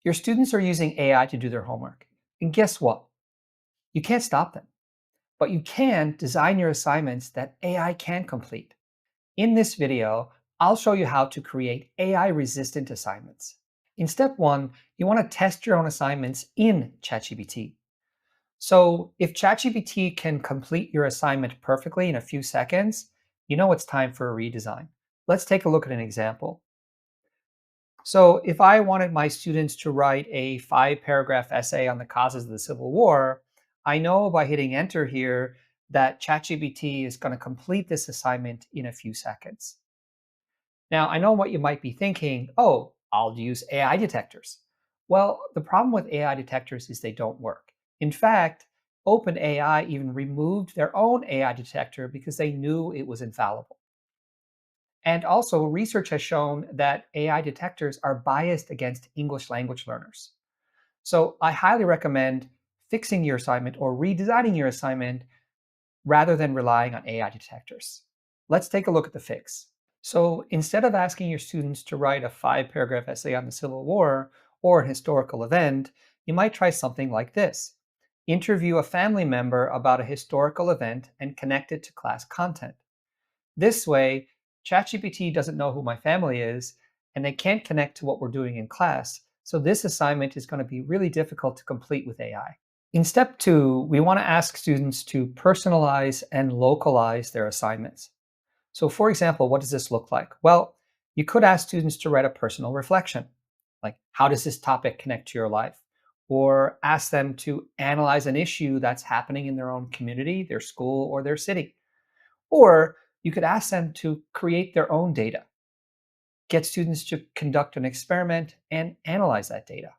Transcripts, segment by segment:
Your students are using AI to do their homework. And guess what? You can't stop them, but you can design your assignments that AI can complete. In this video, I'll show you how to create AI-resistant assignments. In step one, you want to test your own assignments in ChatGPT. So if ChatGPT can complete your assignment perfectly in a few seconds, you know it's time for a redesign. Let's take a look at an example. So if I wanted my students to write a 5-paragraph essay on the causes of the Civil War, I know by hitting enter here that ChatGPT is going to complete this assignment in a few seconds. Now, I know what you might be thinking, oh, I'll use AI detectors. Well, the problem with AI detectors is they don't work. In fact, OpenAI even removed their own AI detector because they knew it was infallible. And also, research has shown that AI detectors are biased against English language learners. So I highly recommend fixing your assignment or redesigning your assignment rather than relying on AI detectors. Let's take a look at the fix. So instead of asking your students to write a 5-paragraph essay on the Civil War or an historical event, you might try something like this. Interview a family member about a historical event and connect it to class content. This way, ChatGPT doesn't know who my family is, and they can't connect to what we're doing in class, so this assignment is going to be really difficult to complete with AI. In step two, we want to ask students to personalize and localize their assignments. So for example, what does this look like? Well, you could ask students to write a personal reflection, like how does this topic connect to your life? Or ask them to analyze an issue that's happening in their own community, their school, or their city. Or you could ask them to create their own data, get students to conduct an experiment and analyze that data.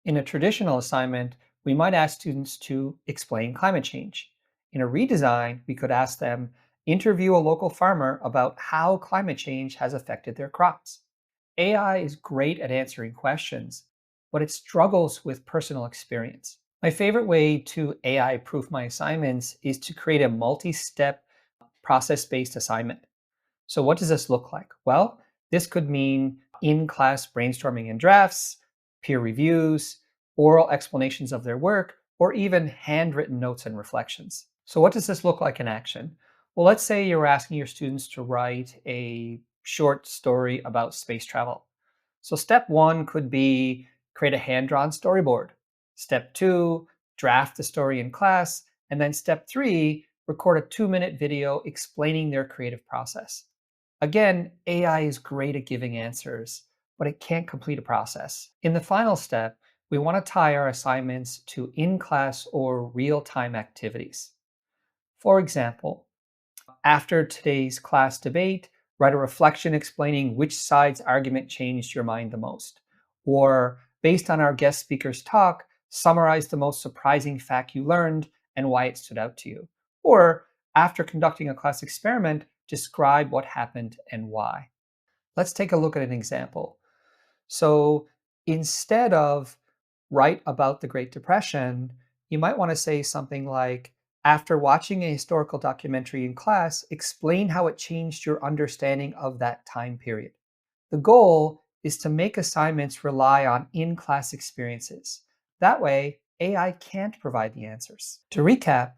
In a traditional assignment, we might ask students to explain climate change. In a redesign, we could ask them, interview a local farmer about how climate change has affected their crops. AI is great at answering questions, but it struggles with personal experience. My favorite way to AI proof my assignments is to create a multi-step process-based assignment. So what does this look like? Well, this could mean in-class brainstorming and drafts, peer reviews, oral explanations of their work, or even handwritten notes and reflections. So what does this look like in action? Well, let's say you're asking your students to write a short story about space travel. So step one could be create a hand-drawn storyboard. Step two, draft the story in class. And then step three, record a 2-minute video explaining their creative process. Again, AI is great at giving answers, but it can't complete a process. In the final step, we want to tie our assignments to in-class or real-time activities. For example, after today's class debate, write a reflection explaining which side's argument changed your mind the most. Or, based on our guest speaker's talk, summarize the most surprising fact you learned and why it stood out to you. Or, after conducting a class experiment, describe what happened and why. Let's take a look at an example. So instead of write about the Great Depression, you might want to say something like, after watching a historical documentary in class, explain how it changed your understanding of that time period. The goal is to make assignments rely on in-class experiences. That way, AI can't provide the answers. To recap,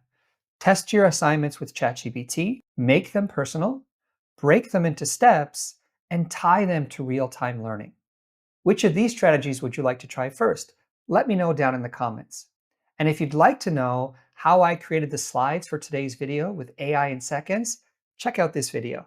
test your assignments with ChatGPT, make them personal, break them into steps, and tie them to real-time learning. Which of these strategies would you like to try first? Let me know down in the comments. And if you'd like to know how I created the slides for today's video with AI in seconds, check out this video.